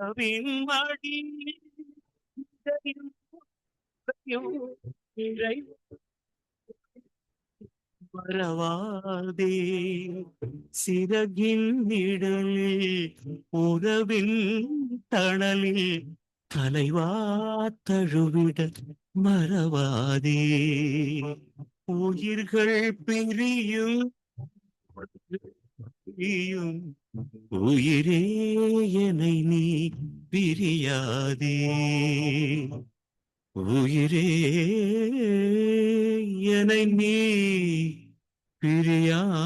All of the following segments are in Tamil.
மடி மறவாதே சிறகின் நிழலில் உறவின் தணலில் தலைவா தழுவிட மறவாதே உயிர்கள் பிரியும் பிரியும் உயிரே என்னை நீ பிரியாதே உயிரே என்னை நீ பிரியாதே.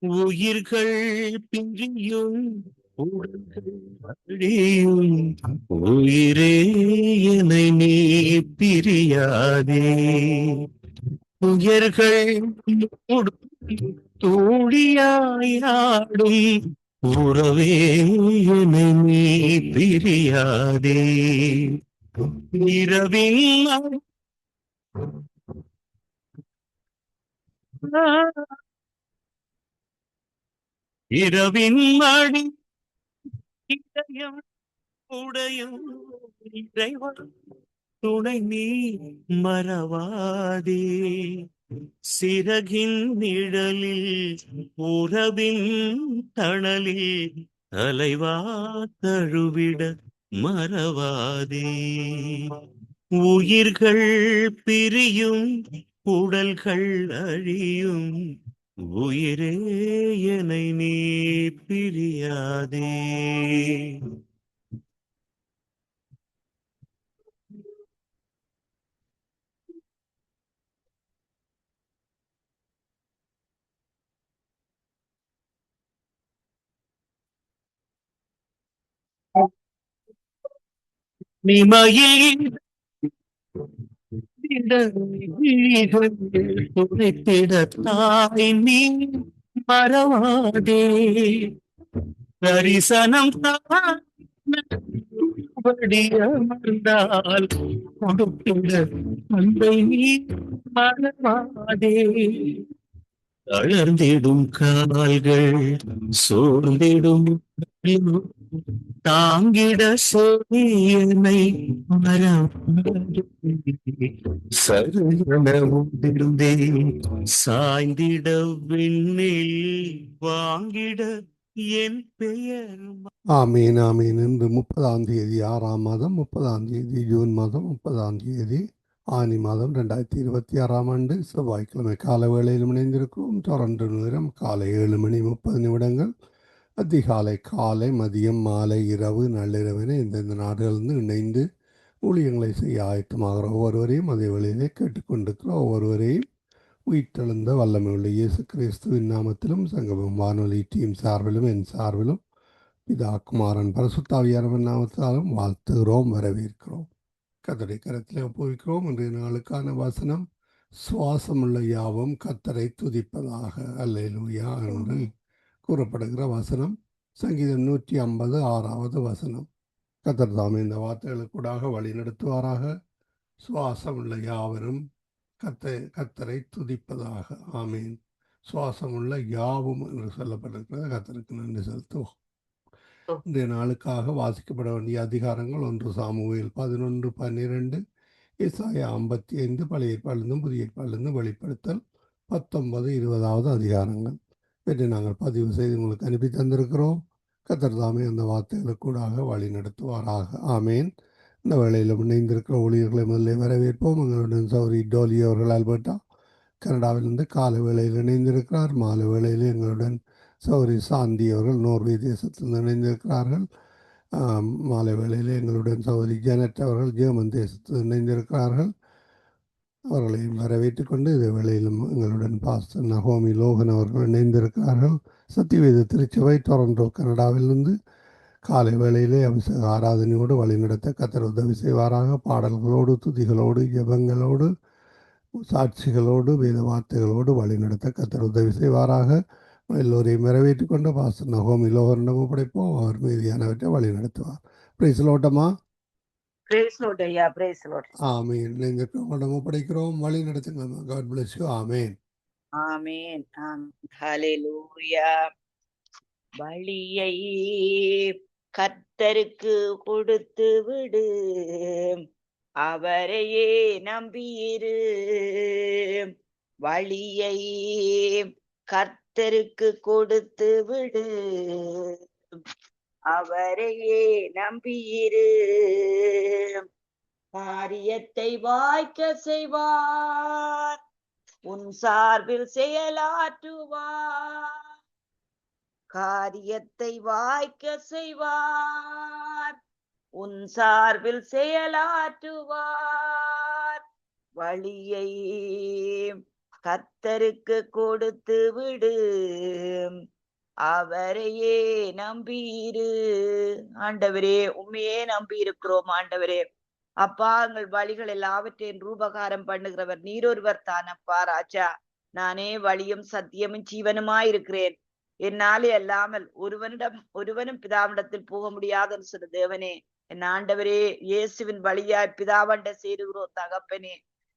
உயிர்கள் பிரியும் உடல்கள் அழியும் உயிரே என்னை நீ பிரியாதே உயர்கள் தூழியாயாடும் உறவே என்னை நீ பிரியாதே இரவின் இரவின் மடி இதயம் உடையும் இறைவன் துணை நீ மறவாதே சிறகின் நிழலில் உறவின் தணலில் தலைவா தழுவிட மறவாதே உயிர்கள் பிரியும் உடல்கள் அழியும் உயிரே என்னை நீ பிரியாதே. நிமையில் துடைத்திட தாய் நீ மறவாதே தரிசனம் அமர்ந்தால் கொடுத்திட தந்தை நீ மறவாதே தளர்ந்திடும் கால்கள் சோர்ந்திடும் தாங்கிட சோழியனை சரணமுதிர்ந்தே சாய்ந்திட விண்ணில் வாங்கிட என் பெயர். ஆமீன் ஆமீன். இன்று 30ஆம் தேதி 6ஆம் மாதம் 30ஆம் தேதி ஜூன் மாதம் 30ஆம் தேதி ஆனி மாதம் 2026ஆம் ஆண்டு செவ்வாய்க்கிழமை கால வேளையில் இணைந்திருக்கிறோம். தொடர்ந்து நேரம் காலை 7:30 அதிகாலை காலை மதியம் மாலை இரவு நள்ளிரவின இந்தந்த நாடுகளிலிருந்து இணைந்து ஊழியங்களை செய்ய ஆயத்தமாகிற ஒவ்வொருவரையும் அதே வேளையிலே கேட்டுக்கொண்டிருக்கிற ஒவ்வொருவரையும் உயிர்த்தெழுந்த வல்லமை உள்ள இயேசு கிறிஸ்துவின் நாமத்திலும் சங்கமம் வானொலி டீம் சார்பிலும் என் சார்பிலும் பிதா குமாரன் பரிசுத்தாவியானவன் நாமத்தாலும் வாழ்த்துகிறோம், வரவேற்கிறோம். கர்த்தருடைய கரத்தில் ஒப்புவிக்கிறோம். இன்றைய நாளுக்கான வசனம் சுவாசமுள்ள யாவும் கர்த்தரை துதிப்பதாக அல்லேலூயா என்று கூறப்படுகிற வசனம் சங்கீதம் 156வது வசனம். கர்த்தர் தாமே இந்த வார்த்தைகளுக்கூடாக வழி நடத்துவாராக. சுவாசமுள்ள யாவரும் கர்த்தரை துதிப்பதாக. ஆமீன். சுவாசமுள்ள யாவும் என்று சொல்லப்பட்டிருக்கிறது. கர்த்தருக்கு நன்றி செலுத்துவோம். இன்றைய நாளுக்காக வாசிக்கப்பட வேண்டிய அதிகாரங்கள் 1 சாமுவேல் 11:12, ஏசாயா 55, பழைய ஏற்பாடிலிருந்தும் புதிய ஏற்பாடிலிருந்தும் வெளிப்படுத்தல் 19-20வது அதிகாரங்கள். இவற்றை நாங்கள் பதிவு செய்து உங்களுக்கு அனுப்பி தந்திருக்கிறோம். கர்த்தர் தாமே அந்த வார்த்தைகளுக்கூடாக வழி நடத்துவாராக. ஆமேன். இந்த வேளையில் இணைந்திருக்கிற ஊழியர்களை முதலில் வரவேற்போம். எங்களுடன் சௌரி டோலி அவர்கள் ஆல்பர்ட்டா கனடாவிலிருந்து காலை வேளையில் இணைந்திருக்கிறார். மாலை வேளையில் எங்களுடன் சௌரி சாந்தி அவர்கள் நோர்வே தேசத்தில் இணைந்திருக்கிறார்கள். மாலை வேளையில் எங்களுடன் சௌரி ஜெனட் அவர்கள் ஜெர்மன் தேசத்தில் இணைந்திருக்கிறார்கள். அவர்களையும் வரவேற்றுக் கொண்டு இந்த வேளையிலும் எங்களுடன் பாஸ்டர் நகோமி லோகன் அவர்கள் இணைந்திருக்கிறார்கள். சத்தியவேத திருச்சபை டொரண்டோ கனடாவிலிருந்து காலை வேளையிலே அபிஷேக ஆராதனையோடு வழிநடத்த கர்த்தர் உதவி செய்வாராக. பாடல்களோடு, துதிகளோடு, ஜெபங்களோடு, சாட்சிகளோடு, வேத வார்த்தைகளோடு வழிநடத்த கர்த்தர் உதவி செய்வாராக. எல்லோரையும் நிறைவேற்றிக் கொண்டு பாஸ்டர் நகோமி லோகரிடம் ஒப்படைப்போம். அவர் மீதியானவற்றை வழி நடத்துவார். பிரைஸ் லோட்டமா. Praise Lord, ஐயா, praise Lord. ஆமீன். இணைந்திருக்கிறவங்களிடம் ஒப்படைக்கிறோம். வழி நடத்துங்க. God bless you. ஆமீன். ஆமென். ஹalleluya. பலியை கர்த்தருக்கு கொடுத்து விடு, அவரையே நம்பியிரு. வழியை கர்த்தருக்கு கொடுத்து விடு, அவரையே நம்பியிரு. காரியத்தை வாய்க்க செய்வார், உன் சார்பில் செயலாற்றுவார். காரியத்தை வாய்க்க செய்வார், உன் சார்பில் செயலாற்றுவார். வழியை கர்த்தருக்கு கொடுத்து விடு, அவரையே நம்பியிரு. ஆண்டவரே, உண்மையே நம்பி இருக்கிறோம். ஆண்டவரே அப்பா, எங்கள் வழிகள் எல்லாவற்றையும் ரூபகாரம் பண்ணுகிறவர் நீரொருவர் தானப்பா ராஜா. நானே வழியும் சத்தியமும் ஜீவனுமாயிருக்கிறேன், என்னாலே அல்லாமல் ஒருவனும் பிதாவிடத்தில் போக முடியாதுன்னு சொன்ன தேவனே, என் ஆண்டவரே, இயேசுவின் வழியாய் பிதாவண்ட சேருகிறோம் தகப்பனே.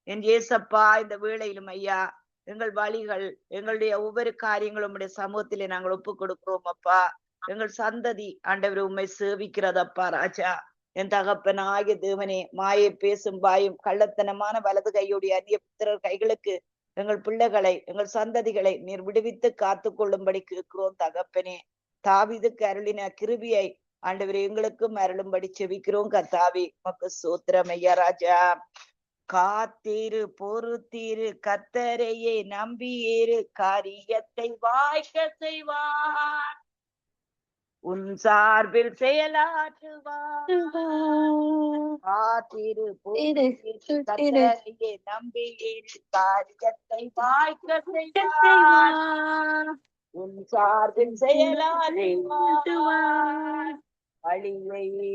என் இயேசப்பா, இந்த வேளையிலும் ஐயா, எங்கள் வழிகள், எங்களுடைய ஒவ்வொரு காரியங்களும் உடைய சமூகத்திலே நாங்கள் ஒப்புக் கொடுக்கிறோம் அப்பா. எங்கள் சந்ததி ஆண்டவரே உம்மை சேவிக்கிறதப்பா ராஜா. என் தகப்பனாகிய தேவனே, மாயை பேசும் வாயும் கள்ளத்தனமான வலது கையுடைய அந்நிய புத்திரர் கைகளுக்கு எங்கள் பிள்ளைகளை, எங்கள் சந்ததிகளை நீர் விடுவித்து காத்து கொள்ளும்படி கேட்கிறோம் தகப்பனே. தாவீதுக்கு அருளின கிருபியை ஆண்டவரே எங்களுக்கும் அருளும்படி செபிக்கிறோம் கர்த்தாவே. உமக்கு ஸ்தோத்திரம் ஐயா ராஜா. காத்திரு, பொறுத்திரு, கர்த்தரையே நம்பியிரு, காரியத்தை வாய்க்க செய்வார், உன் சார்பில் செயலாற்றுவார். காத்திரு, பொறுத்திரு, கர்த்தரையே நம்பியிரு, காரியத்தை வாய்க்க செய்வார், உன் சார்பில் செயலாற்றுவார். வழியை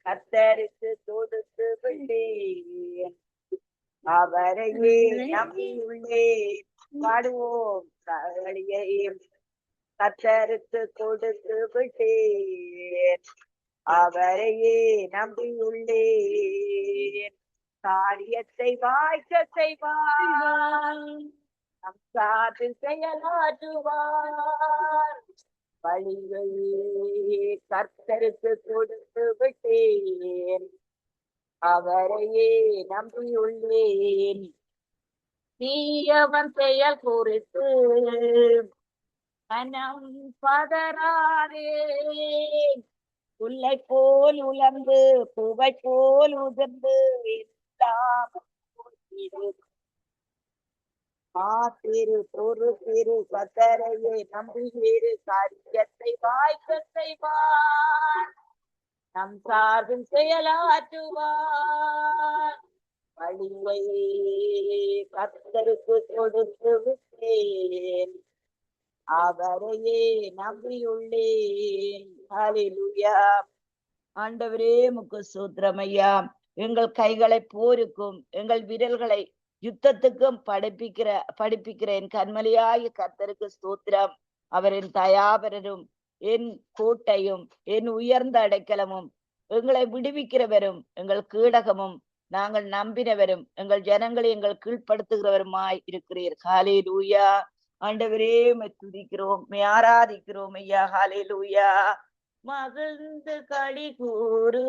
கர்த்தருக்கு கொடுத்து விட்டேன், அவரையே நம்பியுள்ளேன். பாடுவோம். வழியை கர்த்தருக்கு கொடுத்து விட்டேன், அவரையே நம்பியுள்ளேன். காரியத்தை வாய்க்க செய்வார், நம் சார்பில் செயலாற்றுவார். வழியை கர்த்தருக்கு கொடுத்து விட்டேன், அவரையே நம்பியுள்ளேன். தீயவன் செயல் குறித்து மனம் பதறாதே, புல்லை போல் உலர்ந்து பூவை போல் உதிர்ந்து எல்லாம் காத்திரு, பொறுத்திரு, கர்த்தரையே நம்பியிரு, காரியத்தை வாய்க்க செய்வார், நம் சார்பில் செயலாற்றுவார். வழியை கர்த்தருக்கு கொடுத்து விட்டேன், அவரையே நம்பியுள்ளேன். ஹல்லேலூயா. ஆண்டவரே உமக்கு ஸ்தோத்திரம் ஐயா. எங்கள் கைகளை போருக்கும் எங்கள் விரல்களை யுத்தத்துக்கும் படிப்பிக்கிற என் கண்மலையாய கர்த்தருக்கு ஸ்தோத்திரம். அவரின் தயாபரரும் என் கோட்டையும் என் உயர்ந்த அடைக்கலமும் எங்களை விடுவிக்கிறவரும் எங்கள் கீடகமும் நாங்கள் நம்பினவரும் எங்கள் ஜனங்களை எங்கள் கீழ்ப்படுத்துகிறவருமாய் இருக்கிறீர். ஹல்லேலூயா. ஆண்டவரே உம்மை துதிக்கிறோம், உம்மை ஆராதிக்கிறோம் ஐயா. ஹல்லேலூயா. மகிழ்ந்து களி கூறு,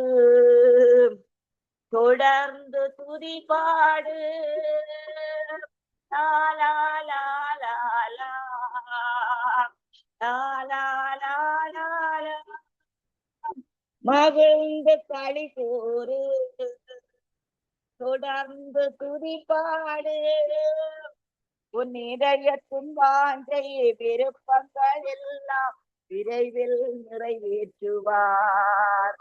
தொடர்ந்து துதி பாடு, லாலா லாலா லாலா லாலா. மகிழ்ந்து களி கூறு, தொடர்ந்து துதி பாடு, உன் இதயத்தின் வாஞ்சை விருப்பங்கள் எல்லாம் விரைவில் நிறைவேற்றுவார்.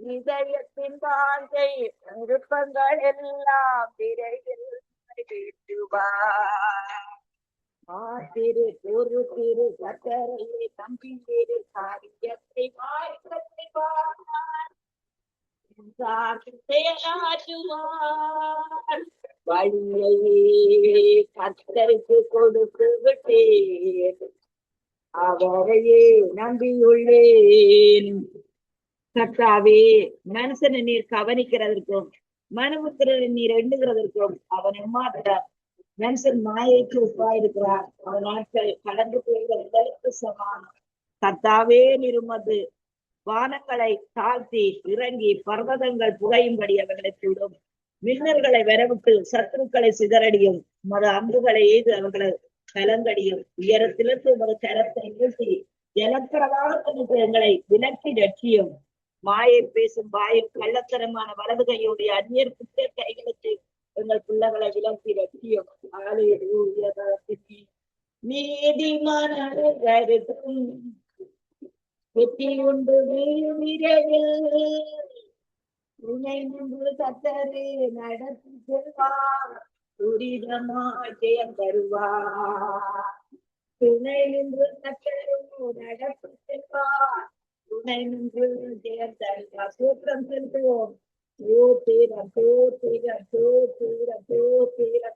இதயத்தின் வாஞ்சை விருப்பங்கள் எல்லாம் விரைவில் நிறைவேற்றுவார். திரு ஒரு திரு கட்டரையே தம்பி வேறு காரியத்தை வாய்க்கத்தை வழியை கத்தருக்கு கொடுத்து விட்டேன், அவரையே நம்பியுள்ளேன். கர்த்தாவே, மனுஷனை நீர் கவனிக்கிறதற்கும் மனுபுத்திரரை நீர் எண்ணுகிறதற்கும் அவன் எம்மாத்திரம் மனுஷன் மாயைக்கு ஒப்பாயிருக்கிறார். அவன் நாட்கள் கடந்து போய்களுக்கு சமானம். கர்த்தாவே, நீர் உமது வானங்களை தாழ்த்தி இறங்கி பர்வதங்கள் புகையும்படி அவர்களை கூடும், மின்னல்களை வரவிட்டு சத்துருக்களை சிதறடியும், உமது அம்புகளை எய்து அவர்களை கலங்கடியும். உயரத்திலிருந்து உமது கரத்தை நீட்டி ஜலப்பிரவாகத்திற்கு எங்களை விலக்கி ரட்சியும். மாயை பேசும் வாயும் கள்ளத்தரமான வலது கையுடைய அந்நியர் குற்ற கைகளுக்கு எங்கள் பிள்ளைகளை விலக்கி ரட்சியும். நீதிமான வெற்றி உண்டு வீரர்கள் துணை நின்று கத்தரே நடத்தி செல்வார், துரிதமா ஜெயம் தருவார். துணை நின்று கத்தரே நடத்தி செல்வார், துணை நின்று ஜெயம் தருவார். சூத்திரம் செல்வோம். தோத்திரம் தோத்திரம் தோத்திரம் தோத்திரம் தோத்திரம்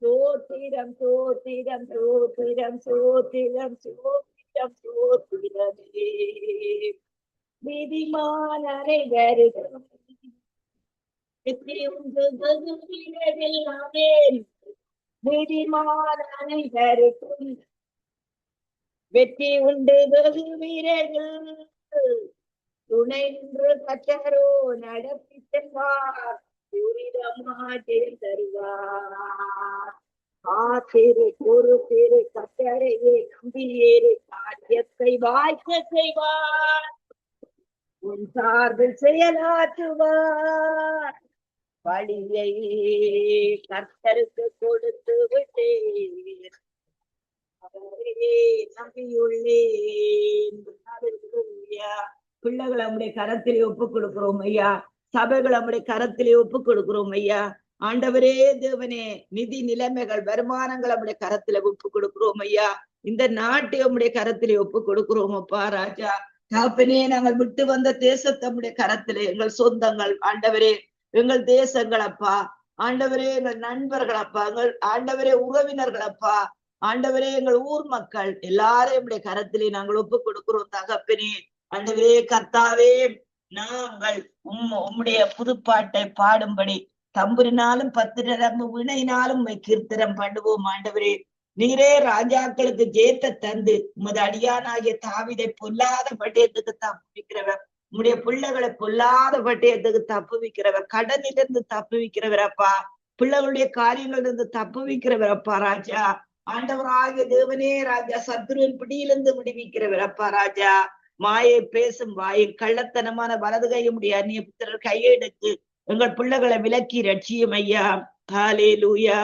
தோத்திரம் சோத்திரம் சோத்திரம் சோத்திரம் சோத்திரம் சோத்திரம் சோத்திரமே. நீதிமான் அனைவருக்கும் நீதிமான் அனைவருக்கும் வெற்றி உண்டு வெகு வீரர்கள் துணை நின்று கத்தரோ நடத்தி செல்வார், துரிதமா ஜெயம் தருவார். திரு ஒரு திரு கத்தரையே நம்பியேறு காரியத்தை வாய்க்க செய்வார், உன் சார்பில் செயலாற்றுவார். வழியை கர்த்தருக்கு கொடுத்து விட்டேன், அவரையே நம்பியுள்ளேன். பிள்ளைகளை நம்முடைய கரத்திலே ஒப்புக் கொடுக்கிறோம் ஐயா. சபைகள் நம்முடைய கரத்திலே ஒப்புக் கொடுக்கிறோம் ஐயா. ஆண்டவரே தேவனே, நிதி நிலைமைகள் வருமானங்கள் நம்முடைய கரத்திலே ஒப்புக் கொடுக்கிறோம் ஐயா. இந்த நாட்டை நம்முடைய கரத்திலே ஒப்புக் கொடுக்கிறோம் அப்பா ராஜா. தகப்பனே, நாங்கள் விட்டு வந்த தேசத்தை நம்முடைய கரத்திலே, எங்கள் சொந்தங்கள் ஆண்டவரே, எங்கள் தேசங்கள் அப்பா ஆண்டவரே, எங்கள் நண்பர்கள் அப்பா, எங்கள் ஆண்டவரே உறவினர்கள் அப்பா ஆண்டவரே, எங்கள் ஊர் மக்கள் எல்லாரும் நம்முடைய கரத்திலே நாங்கள் ஒப்புக் கொடுக்கிறோம் தகப்பனே. ஆண்டவரே கர்த்தாவே, நாங்கள் உம்முடைய புதுப்பாட்டை பாடும்படி தம்புரினாலும் பத்திரம்பு வினையினாலும் கீர்த்தனம் பண்ணுவோம். ஆண்டவரே, நீரே ராஜாக்களுக்கு ஜெயத்தை தந்து உமது அடியானாகிய தாவீதை பொல்லாத பட்டயத்துக்கு தப்புவிக்கிறவர், உம்முடைய பிள்ளைகளை பொல்லாத பட்டயத்துக்கு தப்புவிக்கிறவர், கடனிலிருந்து தப்புவிக்கிறவர் அப்பா, பிள்ளைகளுடைய காரியங்களிலிருந்து தப்புவிக்கிறவர் அப்பா ராஜா. ஆண்டவராகிய தேவனே ராஜா, சத்துருவின் பிடியிலிருந்து விடுவிக்கிறவர் அப்பா ராஜா. மாயை பேசும் வாயில் கள்ளத்தனமான வலது கையுடைய அந்நிய புத்திரர் கையெடுத்து எங்கள் பிள்ளைகளை விலக்கி ரட்சியும் ஐயா. ஹல்லேலூயா.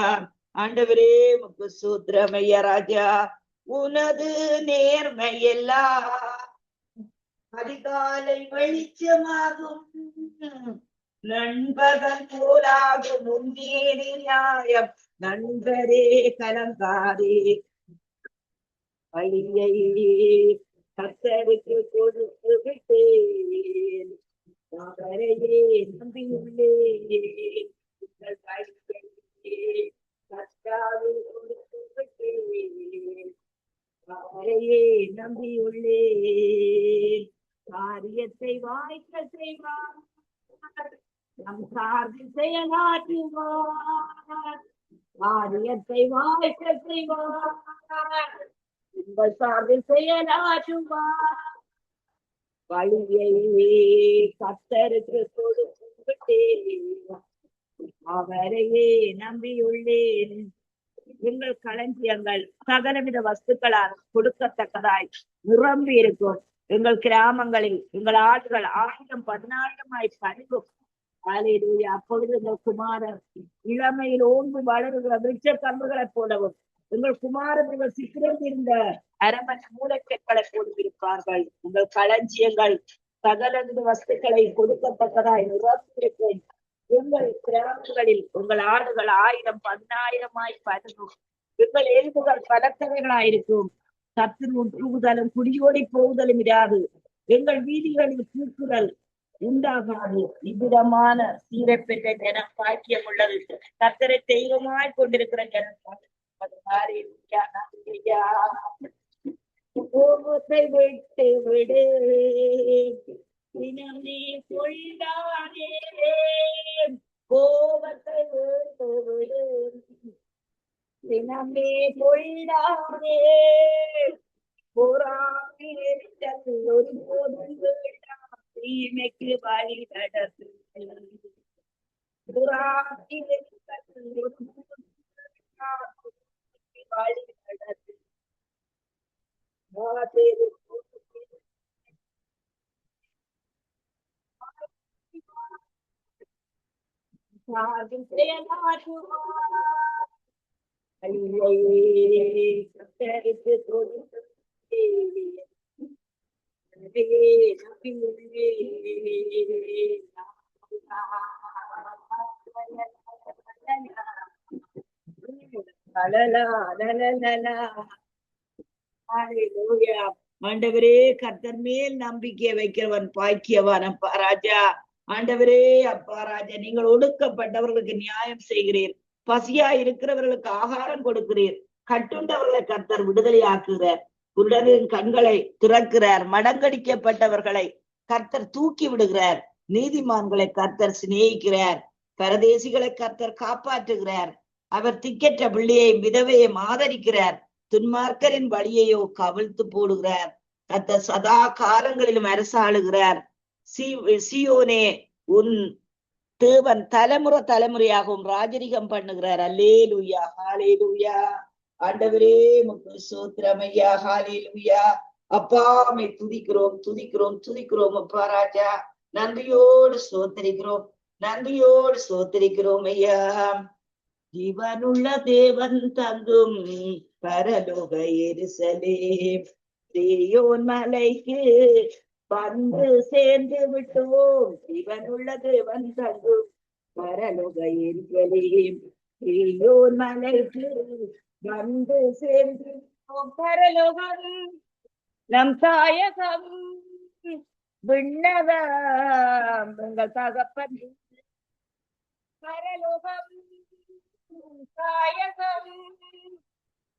ஆண்டவரே உமக்கு ஸ்தோத்திரம் ஐயா ராஜா. உனது நேர்மையெல்லாம் அதிகாலை வெளிச்சமாகும், நண்பகல் போலாகும் உன்னேறி நியாயம். நண்பரே கலங்காரே, வழியை கர்த்தருக்கு கொடுத்து விட்டேன், அவரையே நம்பியுள்ளேன். கர்த்தாவை கொடுத்து விட்டேன், அவரையே நம்பியுள்ளேன். காரியத்தை வாய்க்க செய்வார், நம் சார்பில் செயலாற்றுவார். காரியத்தை வாய்க்க செய்வார், உங்கள் சார்பில் செயலாற்றுவார். வழியை கர்த்தருக்கு கொடுத்து விட்டேன், அவரையே நம்பியுள்ளேன். எங்கள் களஞ்சியங்கள் சகலவித வஸ்துக்களால் கொடுக்கத்தக்கதாய் நிரம்பி இருக்கும். எங்கள் கிராமங்களில் எங்கள் ஆடுகள் 1000-10,000 பறிக்கும். ஹல்லேலூயா. அப்பொழுது எங்கள் குமாரர் இளமையில் ஓங்கி வளருகிற விருட்ச கம்புகளைப் போலவும், எங்கள் குமாரர்கள் சிக்கிரந்திருந்த அரமனை மூலக்கற்களை போலும் இருப்பார்கள். உங்கள் களஞ்சியங்கள் சகலவித வஸ்துக்களை கொடுக்கத்தக்கதாய் நிரம்பியிருக்கும். எங்கள் கிராமங்களில் உங்கள் ஆடுகள் 1000 10,000 பருகும். எங்கள் எலும்புகள் பலத்தவைகளாயிருக்கும். சத்துருவும் தூவுதலும் குடியோடி போகுதலும் இராது. எங்கள் வீதிகளில் கூக்குதல் உண்டாகாது. இவ்விதமான சீரை பெற்ற ஜனம் பாக்கியம் உள்ளது. கர்த்தரை தெய்வமாய் கொண்டிருக்கிற ஜனம் கோபத்தை விட்டு விடு, தினமே கொள்ளாதே. கோபத்தை விட்டு விடு, தினமே கொள்ளாதே. பொறாமை எரிச்சல் ஒருபோதும் வேண்டாம், தீமைக்கு வழி நடத்து. பொறாமை எரிச்சல் ஒருபோதும் வேண்டாம், தீமைக்கு வழி நடத்து. ஆண்டவரே, கர்த்தர் மேல் நம்பிக்கை வைக்கிறவன் பாக்கியவான். அப்பா ராஜா, ஆண்டவரே அப்பா ராஜா, நீங்கள் ஒடுக்கப்பட்டவர்களுக்கு நியாயம் செய்கிறீர். பசியா இருக்கிறவர்களுக்கு ஆகாரம் கொடுக்கிறீர். கட்டுண்டவர்களை கர்த்தர் விடுதலை ஆக்குகிறார். குருடரின் கண்களை திறக்கிறார். மடங்கடிக்கப்பட்டவர்களை கர்த்தர் தூக்கி விடுகிறார். நீதிமான்களை கர்த்தர் சிநேகிக்கிறார். பரதேசிகளை கர்த்தர் காப்பாற்றுகிறார். அவர் திக்கற்ற பிள்ளையை விதவையை ஆதரிக்கிறார். துன்மார்க்கரின் வழியையோ கவிழ்த்து போடுகிறார். கர்த்தர் சதா காலங்களிலும் அரசாளுகிறார். சியோனே, உன் தேவன் தலைமுறை தலைமுறையாகவும் ராஜரிகம் பண்ணுகிறார். அல்லேலூயா, ஹalleluya. ஆண்டவரே உமக்கு ஸ்தோத்திரம் ஐயா, ஹalleluya. அப்பாமை துதிக்கிறோம் துதிக்கிறோம் துதிக்கிறோம். அப்பா ராஜா, நன்றியோடு ஸ்தோத்திரிக்கிறோம், நன்றியோடு ஸ்தோத்திரிக்கிறோம் ஐயா. ஜீவனுள்ள தேவன் தங்கும் பரலோக எருசலேம், சீயோன் மலைக்கு வந்து சேர்ந்து விட்டோம். ஜீவனுள்ள தேவன் தங்கும் பரலோக எருசலேம், சீயோன் மலைக்கு வந்து சேர்ந்து விட்டோம். பரலோகம் நம் தாயகம், விண்ணகம் எங்கள் தகப்பன். பரலோகம் தாயகம்,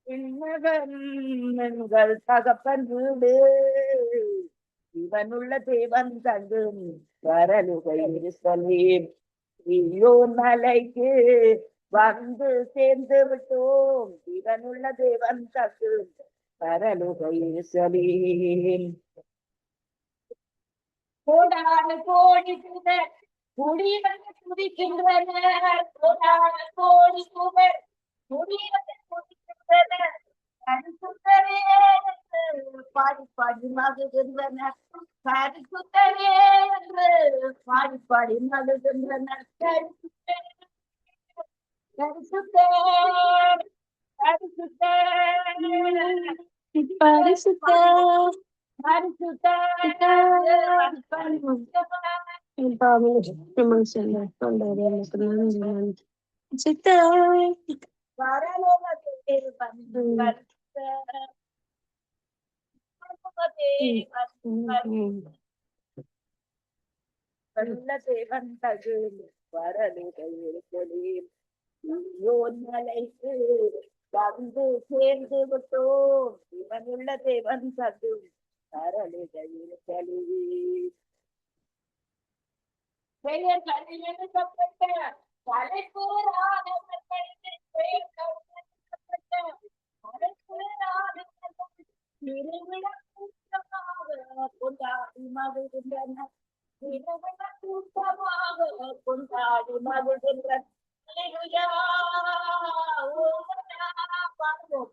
விண்ணகம் எங்கள் தகப்பன் வீடு. இவனுள்ள தேவன் தங்கும் பரலோக எருசலேம், சீயோன் மலைக்கு வந்து சேர்ந்து விட்டோம். இவனுள்ள தேவன் தங்கும் பரலோக எருசலேம். கோடான கோடி புகழ் குடிவந்து துதிக்கின்றனர். கோடான கோடி புகழ் குடிவந்து துதிக்கின்றனர். பரிசுத்தரே என்று பாடி பாடி மகிழ்கின்றனர். பரிசுத்தரே என்று பாடி பாடி மகிழ்கின்றனர். பரிசுத்தர் பரிசுத்தர் பரிசுத்தர் தேவன் தகுதி வரலுகையில் மலைக்கு வந்து சேர்ந்து விட்டோம். இவனுள்ள தேவன் தகுதி வரலுகையில் பெயர் கல்விப்பட்ட தலைப்புறாக கொண்டாடி மகிழ்கின்றனர். கூட்டமாக கொண்டாடி மகிழ்கின்றனர். பாடுவோம்.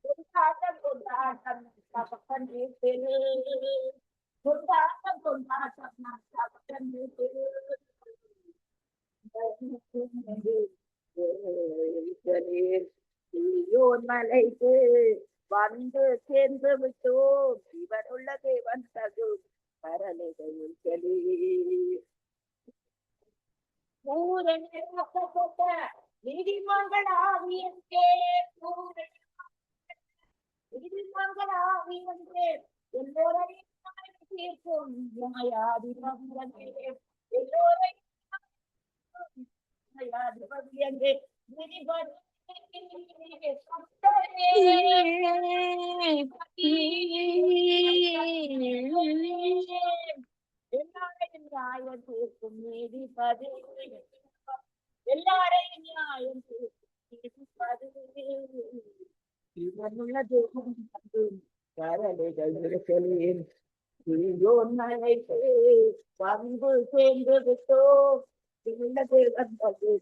கொண்டாட்டம் கொண்டாட்டம் தகப்பன் வீட்டில், கொண்டாட்டம் கொண்டாட்டம் தகப்பன் வீட்டில். மலைக்கு வந்து சேர்ந்து விட்டோம். இவனுள்ள தேவன் தகு பரலையில் செலி பூரணப்பட்ட நீதிமங்களாவியங்கே நீதிமங்களாவியங்கே எல்லோரையும் தீர்க்கும் நியாயாதிபதியங்கே எல்லோரையும் நியாயாதிபதியங்கே எல்லாரையும் நியாயம் தீர்க்கும் நீதிபதி எல்லாரையும் நியாயம் தீர்க்கும் நீதிபதி இவனுள்ள தேவன் தகு பரலையில் செலி மலைக்கு வந்து சேர்ந்து விட்டோம். இவனுள்ள தேவன் தகு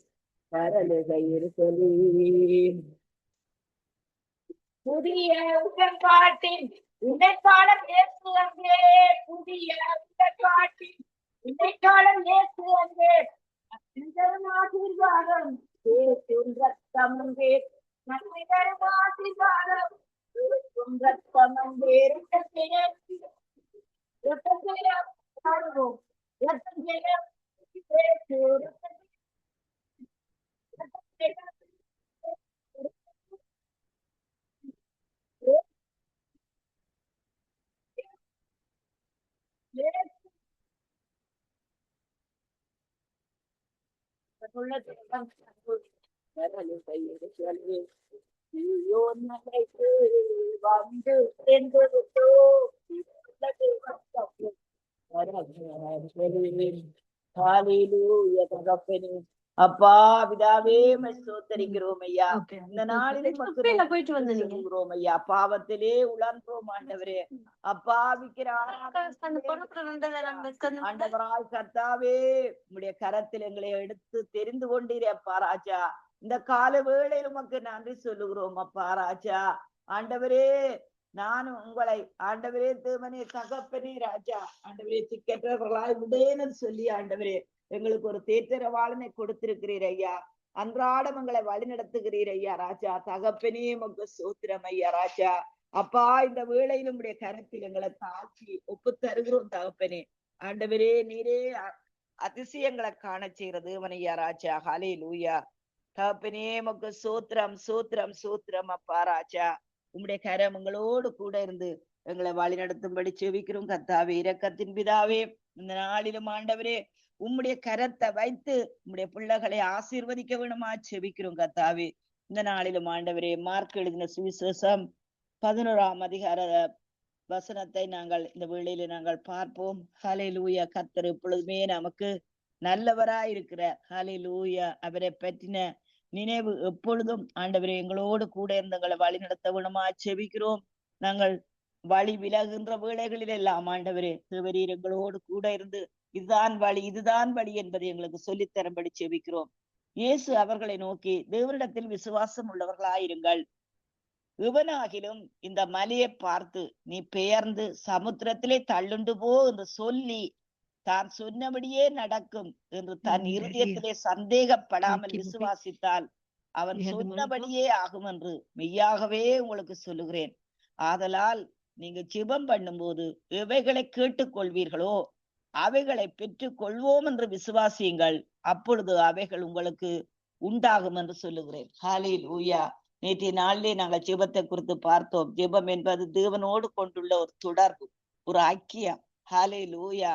பரலையில் செலி புதிய உடன்பாட்டின் இடைக்காலம் இயேசு அங்கே புதிய உடன்பாட்டின் இடைக்காலம் இயேசு அங்கே ஆசீர்வாதம் ரத்தம் அங்கே நன்மை தரும் ஆசீர்வாதம் ரத்தம் அங்கே வந்து சேர்ந்து அப்பா பிதாவே ஸ்தோத்தரிக்கிறோம் ஐயா. இந்த நாளிலும் போயிட்டு வந்துகிறோம் ஐயா. பாவத்திலே உழன்றோம் ஆண்டவரே. அப்பா ஆண்டவராய் கர்த்தாவே உம்முடைய கரத்தில் எங்களை எடுத்து தெரிந்து கொண்டீரே அப்பா ராஜா. இந்த கால வேளையில் உமக்கு நன்றி சொல்லுகிறோம் அப்பா ராஜா. ஆண்டவரே நானும் உங்களை ஆண்டவரே தேவனே தகப்பனே ராஜா ஆண்டவரே சிக்கற்றவர்களாய் விடேன்னு சொல்லி ஆண்டவரே எங்களுக்கு ஒரு தேற்றரவாளனை கொடுத்திருக்கிறீர் ஐயா. அன்றாடம் எங்களை வழி நடத்துகிறீர் ஐயா ராஜா. தகப்பனே உமக்கு ஸ்தோத்திரம் ஐயா ராஜா. அப்பா இந்த வேளையிலும் உடைய கரத்தில் எங்களை தாக்கி ஒப்பு தருகிறோம் தகப்பனே. ஆண்டவரே நீரே அதிசயங்களை காண செய்யறது ஐயா ராஜா. ஹல்லேலூயா. தகப்பனே உமக்கு ஸ்தோத்திரம் ஸ்தோத்திரம் ஸ்தோத்திரம் அப்பா ராஜா. உம்முடைய கரம் எங்களோடு கூட இருந்து எங்களை வழி நடத்தும்படி செபிக்கிறோம் கர்த்தாவே. இரக்கத்தின் பிதாவே இந்த நாளிலும் ஆண்டவரே உம்முடைய கரத்தை வைத்து உம்முடைய பிள்ளைகளை ஆசீர்வதிக்க வேணுமா செபிக்கிறோம் கர்த்தாவே. இந்த நாளிலும் ஆண்டவரே மார்க் எழுதின சுவிசேஷம் 11ஆம் அதிகார வசனத்தை நாங்கள் இந்த வேளையில நாங்கள் பார்ப்போம். ஹல்லேலூயா. கர்த்தர் எப்பொழுதுமே நமக்கு நல்லவராய் இருக்கிறார். ஹல்லேலூயா. அவரை பற்றின நினைவு எப்பொழுதும் ஆண்டவரே எங்களோடு கூட இருந்தங்களை வழி நடத்த வேணுமா செபிக்கிறோம். நாங்கள் வழி விலகுகின்ற வேளைகளில் எல்லாம் ஆண்டவரே தேவரீர் எங்களோடு கூட இருந்து இதுதான் வழி இதுதான் வழி என்பதை எங்களுக்கு சொல்லித்தரும்படி செபிக்கிறோம். இயேசு அவர்களை நோக்கி தேவனிடத்தில் விசுவாசம் உள்ளவர்களாயிருங்கள். இவனாகிலும் இந்த மலையை பார்த்து நீ பெயர்ந்து சமுத்திரத்திலே தள்ளுண்டு போ என்று சொல்லி தான் சொன்னபடியே நடக்கும் என்று தன் இருதயத்திலே சந்தேகப்படாமல் விசுவாசித்தால் அவன் சொன்னபடியே ஆகும் என்று மெய்யாகவே உங்களுக்கு சொல்லுகிறேன். ஆதலால் நீங்க ஜெபம் பண்ணும்போது எவைகளை கேட்டுக்கொள்வீர்களோ அவைகளை பெற்றுக் கொள்வோம் என்று விசுவாசியுங்கள். அப்பொழுது அவைகள் உங்களுக்கு உண்டாகும் என்று சொல்லுகிறேன். ஹல்லேலூயா. நேற்றைய நாளிலே நாங்கள் ஜெபத்தை குறித்து பார்த்தோம். ஜெபம் என்பது தேவனோடு கொண்டுள்ள ஒரு தொடர்பு, ஒரு ஐக்கியம். ஹல்லேலூயா.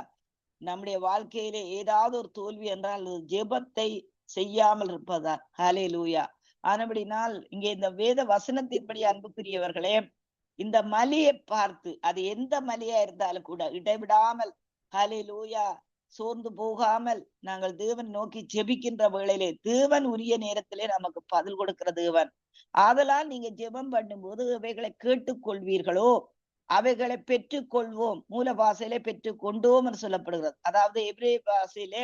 நம்முடைய வாழ்க்கையிலே ஏதாவது ஒரு தோல்வி என்றால் ஜெபத்தை செய்யாமல் இருப்பதான். ஹல்லேலூயா. ஆனபடினால் இங்கே இந்த வேத வசனத்தின்படி அன்புக்குரியவர்களே, இந்த மலையை பார்த்து அது எந்த மலையா இருந்தாலும் கூட இடைவிடாமல் ஹல்லேலூயா சோர்ந்து போகாமல் நாங்கள் தேவன் நோக்கி ஜெபிக்கின்ற வேளையிலே தேவன் உரிய நேரத்திலே நமக்கு பதில் கொடுக்கிற தேவன். ஆதலால் நீங்க ஜெபம் பண்ணும்போது அவைகளை கேட்டுக்கொள்வீர்களோ அவைகளை பெற்றுக் கொள்வோம். மூல பாஷையிலே பெற்றுக் கொண்டோம் என்று சொல்லப்படுகிறது. அதாவது எபிரேய பாஷையிலே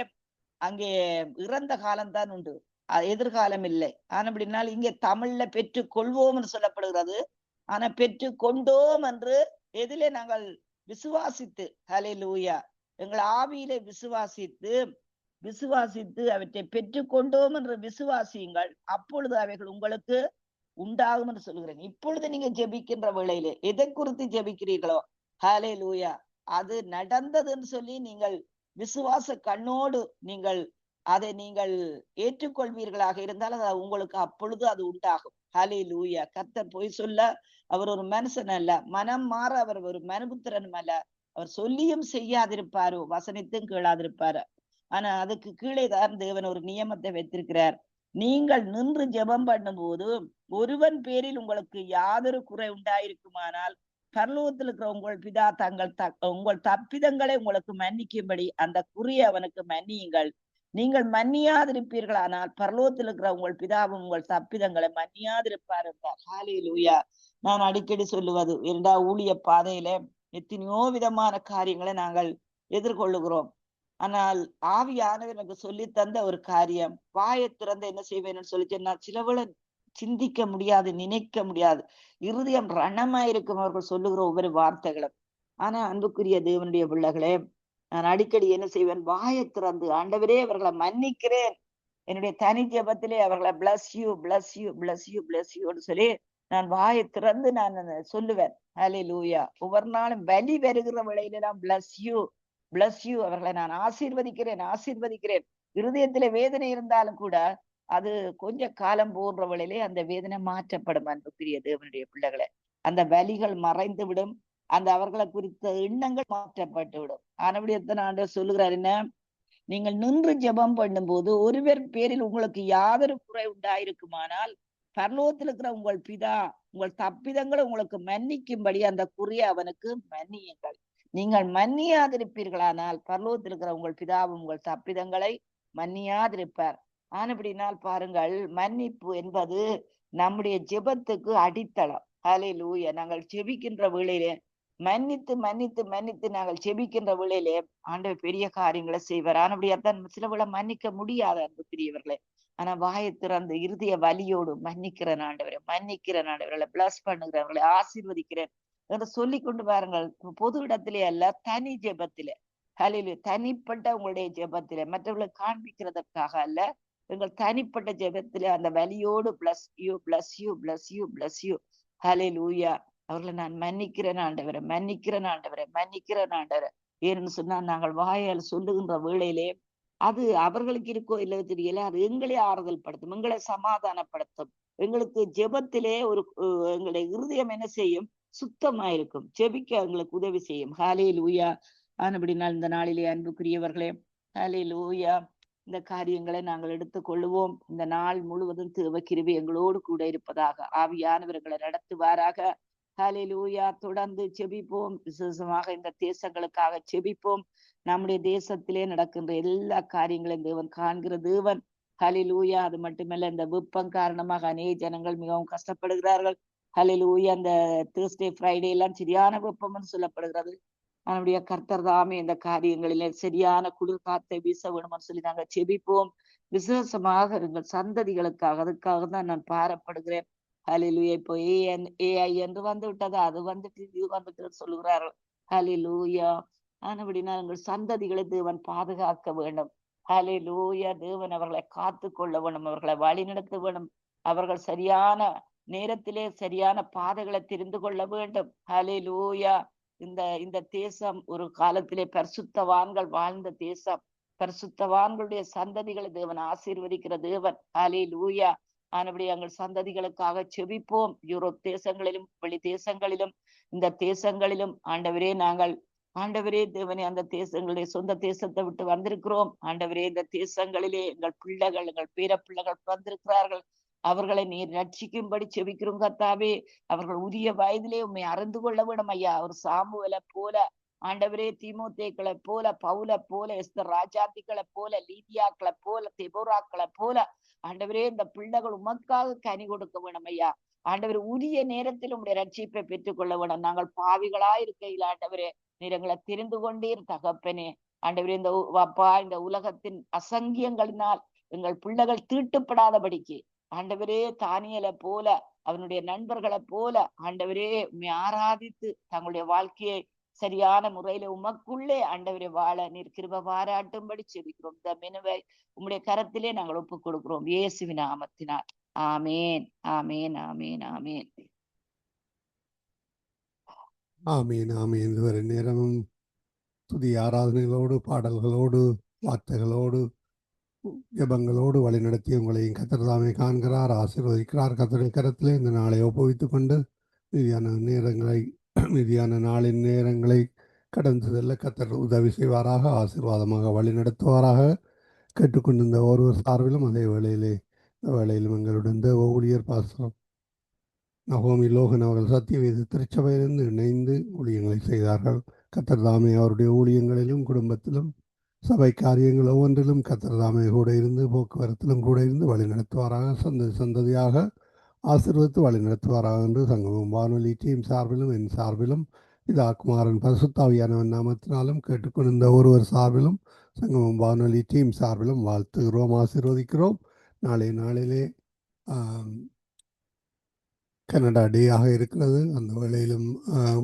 அங்கே இறந்த காலம்தான் உண்டு, எதிர்காலம் இல்லை. ஆனபடினால் இங்கே தமிழ்ல பெற்றுக் கொள்வோம் என்று சொல்லப்படுகிறது. ஆனா பெற்றுக் கொண்டோம் என்று எதிலே நாங்கள் விசுவாசித்து ஹல்லேலூயா எங்கள் ஆவியிலே விசுவாசித்து அவற்றை பெற்றுக் கொண்டோம் என்று விசுவாசியுங்கள். அப்பொழுது அவைகள் உங்களுக்கு உண்டாகும் என்று சொல்லுகிறேன். இப்பொழுது நீங்க ஜெபிக்கின்ற வேளையிலே எதை குறித்து ஜெபிக்கிறீர்களோ ஹல்லேலூயா அது நடந்ததுன்னு சொல்லி நீங்கள் விசுவாச கண்ணோடு நீங்கள் அதை நீங்கள் ஏற்றுக்கொள்வீர்களாக இருந்தால் அது உங்களுக்கு அப்பொழுது அது உண்டாகும். ஹல்லேலூயா. கர்த்தர் பொய் சொல்ல அவர் ஒரு மனுஷன் அல்ல, மனம் மாற அவர் ஒரு மனுபுத்திரனும் அல்ல. அவர் சொல்லியும் செய்யாதிருப்பாரோ, வசனித்தும் கேளாதிருப்பாரு. ஆனா அதுக்கு கீழே தான் தேவன் ஒரு நியமத்தை வைத்திருக்கிறார். நீங்கள் நின்று ஜெபம் பண்ணும் போது ஒருவன் பேரில் உங்களுக்கு யாதொரு குறை உண்டாயிருக்குமானால் பரலோகத்தில் இருக்கிற உங்கள் பிதா உங்கள் தப்பிதங்களை உங்களுக்கு மன்னிக்கும்படி அந்த குறியை அவனுக்கு மன்னியுங்கள். நீங்கள் மன்னியாதிருப்பீர்களானால் பரலோகத்தில் இருக்கிற உங்கள் பிதாவும் உங்கள் தப்பிதங்களை மன்னியாதிருப்பார் என்றார். ஹல்லேலூயா. நான் அடிக்கடி சொல்லுவது, ஊழிய பாதையில எத்தனையோ விதமான காரியங்களை நாங்கள் எதிர்கொள்ளுகிறோம். ஆனால் ஆவியானவர் எனக்கு சொல்லி தந்த ஒரு காரியம், வாயை திறந்து என்ன செய்வேன்னு சொல்லி நான் சிலவள சிந்திக்க முடியாது, நினைக்க முடியாது. இருதயம் ரணமாயிருக்கும் அவர்கள் சொல்லுகிற ஒவ்வொரு வார்த்தைகளும். ஆனா அன்புக்குரிய தேவனுடைய பிள்ளைகளே, நான் அடிக்கடி என்ன செய்வேன், வாயை திறந்து ஆண்டவரே அவர்களை மன்னிக்கிறேன். என்னுடைய தனி ஜெபத்திலே அவர்களை bless you bless you bless you bless யூன்னு சொல்லி நான் வாயை திறந்து நான் சொல்லுவேன். ஹல்லேலூயா. ஒவ்வொரு நாளும் வலி வருகிற வேளையில நான் பிளஸ் யூ அவர்களை நான் ஆசீர்வதிக்கிறேன். இருதயத்திலே வேதனை இருந்தாலும் கூட அது கொஞ்ச காலம் போன்ற வேளையிலே அந்த வேதனை மாற்றப்படும். அன்புக்குரிய தேவனுடைய பிள்ளைகளை, அந்த வலிகள் மறைந்து விடும், அந்த அவர்களை குறித்த எண்ணங்கள் மாற்றப்பட்டு விடும். ஆனபடியத்தான் ஆண்டவர் சொல்லுகிறார், என்ன, நீங்கள் நின்று ஜெபம் பண்ணும் போது ஒருவர் பேரில் உங்களுக்கு யாதொரு குறை உண்டாயிருக்குமானால் பரலோகத்தில் இருக்கிற உங்கள் பிதா உங்கள் தப்பிதங்களை உங்களுக்கு மன்னிக்கும்படி அந்த குறியை அவனுக்கு மன்னியுங்கள். நீங்கள் மன்னியாதிருப்பீர்களானால் பரலோகத்தில் இருக்கிற உங்கள் பிதாவும் உங்கள் தப்பிதங்களை மன்னியாதிருப்பார். ஆனபடினால் பாருங்கள், மன்னிப்பு என்பது நம்முடைய ஜெபத்துக்கு அடித்தளம். ஹல்லேலூயா. நாங்கள் ஜெபிக்கின்ற வேளையிலே மன்னித்து நாங்கள் ஜெபிக்கின்ற வேளையிலே ஆண்டவர் பெரிய காரியங்களை செய்வார். ஆனபடியாத்தான் சிலவளை மன்னிக்க முடியாது அன்புக்குரியவர்களே. ஆனா வாயை திறந்து இருதய வலியோடு மன்னிக்கிறேன் ஆண்டவரை பிளஸ் பண்ணுகிறவர்களை ஆசீர்வதிக்கிறேன் என்று சொல்லி கொண்டு பாருங்கள். பொது இடத்திலே அல்ல, தனி ஜெபத்திலே. ஹல்லேலூயா. தனிப்பட்ட உங்களுடைய ஜெபத்திலே, மற்றவர்களை காண்பிக்கிறதற்காக அல்ல, எங்கள் தனிப்பட்ட ஜெபத்திலே அந்த வலியோடு bless you bless you bless you bless you. ஹல்லேலூயா. அவர்களை நான் மன்னிக்கிறேன் ஆண்டவரை. ஏன்னு சொன்னா நாங்கள் வாயால் சொல்லுகின்ற வேளையிலே அது அவர்களுக்கு இருக்கோ இல்லவோ தெரியல, அது எங்களை ஆறுதல் படுத்தும், எங்களை சமாதானப்படுத்தும். எங்களுக்கு ஜெபத்திலே ஒரு எங்களுடைய இருதயம் என்ன செய்யும், சுத்தமாயிருக்கும். ஜெபிக்க எங்களுக்கு உதவி செய்யும். ஹல்லேலூயா. ஆனபடினால் இந்த நாளிலே அன்புக்குரியவர்களே, ஹல்லேலூயா, இந்த காரியங்களை நாங்கள் எடுத்துக்கொள்ளுவோம். இந்த நாள் முழுவதும் தேவ கிருபை எங்களோடு கூட இருப்பதாக. ஆவியானவர்களை நடத்துவாராக. ஹல்லேலூயா. தொடர்ந்து ஜெபிப்போம். விசேஷமாக இந்த தேசங்களுக்காக ஜெபிப்போம். நம்முடைய தேசத்திலே நடக்கின்ற எல்லா காரியங்களையும் தேவன் காண்கிற தேவன். ஹல்லேலூயா. அது மட்டுமல்ல, இந்த வெப்பம் காரணமாக அநேக ஜனங்கள் மிகவும் கஷ்டப்படுகிறார்கள். ஹல்லேலூயா. இந்த Thursday Friday எல்லாம் சரியான வெப்பம்னு சொல்லப்படுகிறது. நம்முடைய கர்த்தர் தாமே இந்த காரியங்களிலே சரியான குளிர் காத்தை வீச வேணும்னு சொல்லி நாங்கள் ஜெபிப்போம். விசேஷமாக எங்கள் சந்ததிகளுக்காக, அதுக்காக தான் நான் பாரப்படுகிறேன். ஹல்லேலூயா. இப்போ AI என்று வந்து விட்டது, அது வந்துட்டு இது வந்துட்டு சொல்லுகிறார்கள். ஹல்லேலூயா. ஆனபடினா எங்கள் சந்ததிகளை தேவன் பாதுகாக்க வேண்டும். ஹல்லேலூயா. தேவன் அவர்களை காத்து கொள்ள வேண்டும், அவர்களை வழி நடத்த வேண்டும். அவர்கள் சரியான நேரத்திலே சரியான பாதைகளை தெரிந்து கொள்ள வேண்டும். ஹல்லேலூயா. இந்த தேசம் ஒரு காலத்திலே பரிசுத்தவான்கள் வாழ்ந்த தேசம். பரிசுத்தவான்களுடைய சந்ததிகளை தேவன் ஆசீர்வதிக்கிற தேவன். ஹல்லேலூயா. ஆனபடி எங்கள் சந்ததிகளுக்காக செபிப்போம். யூரோப் தேசங்களிலும் வெளி தேசங்களிலும் இந்த தேசங்களிலும் ஆண்டவரே தேவனே, அந்த தேசங்களுடைய சொந்த தேசத்தை விட்டு வந்திருக்கிறோம். ஆண்டவரே, இந்த தேசங்களிலே எங்கள் பிள்ளைகள், எங்கள் பேர பிள்ளைகள் வந்திருக்கிறார்கள். அவர்களை நீர் ரட்சிக்கும்படி செபிக்கிறோம் கர்த்தாவே. அவர்கள் உரிய வயதிலே உண்மை அறிந்து கொள்ள வேண்டும் ஐயா. ஒரு சாமுவேலை போல, ஆண்டவரே, தீமோத்தேக்களை போல, பவுலை போல, எஸ்தர் ராஜாத்திகளை போல, லீதியாக்களை போல, தெபோராக்களை போல, ஆண்டவரே, இந்த பிள்ளைகள் உமக்காக கனி கொடுக்க வேணும் ஐயா. ஆண்டவர் உரிய நேரத்தில் உங்களுடைய ரட்சிப்பை பெற்றுக் கொள்ள வேணும். நாங்கள் பாவிகளாய் இருக்கையில் ஆண்டவரே, நீர் எங்களை தெரிந்து கொண்டீர் தகப்பனே. ஆண்டவரே, இந்த உலகத்தின் அசங்கியங்களினால் எங்கள் பிள்ளைகள் தீட்டுப்படாதபடிக்கு ஆண்டவரே, தானியலை போல, அவனுடைய நண்பர்களை போல ஆண்டவரே உம்மை ஆராதித்து தங்களுடைய வாழ்க்கையை சரியான முறையில உமக்குள்ளே ஆண்டவரே வாழ நீர் கிருபை பாராட்டும்படி செபிக்கிறோம். இந்த மெனுவை உம்முடைய கரத்திலே நாங்கள் ஒப்புக் கொடுக்கிறோம் இயேசுவின் நாமத்தினால். ஆமேன் ஆமேன் ஆமேன் ஆமேன். ஆமீன் ஆமீன். இதுவரை நேரமும் துதி ஆராதனைகளோடு பாடல்களோடு வார்த்தைகளோடு ஜெபங்களோடு வழிநடத்தி உங்களையும் கர்த்தர் தாமே காண்கிறார், ஆசீர்வதிக்கிறார். கர்த்தருடைய கரத்திலே இந்த நாளை ஒப்புவித்துக் கொண்டு மீதியான நாளின் நேரங்களை கடந்து செல்ல கர்த்தர் உதவி செய்வாராக, ஆசீர்வாதமாக வழிநடத்துவாராக. கேட்டுக்கொண்டிருந்த ஒருவர் சார்பிலும் அதே வேளையிலே இந்த வேளையிலும் எங்களுடன் தேவ ஊழியர் பாஸ்டர் நகோமி லோகன் அவர்கள் சத்தியவேத திருச்சபையிலிருந்து இணைந்து ஊழியங்களை செய்தார்கள். கர்த்தர் தாமே அவருடைய ஊழியங்களிலும் குடும்பத்திலும் சபை காரியங்கள் ஒவ்வொன்றிலும் கர்த்தர் தாமே கூட இருந்து போக்குவரத்திலும் கூட இருந்து வழி நடத்துவாராக, சந்ததி சந்ததியாக ஆசீர்வதித்து வழி நடத்துவாராக என்று சங்கமம் வானொலி டீம் சார்பிலும் என் சார்பிலும் பிதாகுமாரன் பரிசுத்தாவியானவன் நாமத்தினாலும் கேட்டுக்கொண்டிருந்த ஒருவர் சார்பிலும் சங்கமம் வானொலி டீம் சார்பிலும் வாழ்த்துகிறோம், ஆசீர்வதிக்கிறோம். நாளிலே கனடா டேயாக இருக்கிறது. அந்த வேளையிலும்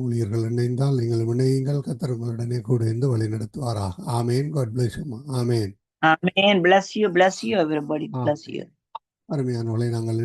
ஊழியர்கள் இணைந்தால் நீங்களும் இணையுங்கள். கர்த்தர் உங்களுடனே கூட இருந்து வழி நடத்துவாராக. ஆமேன். God bless you. Amen. Amen. bless you everybody. bless you. அருமையானவர்களை நாங்கள்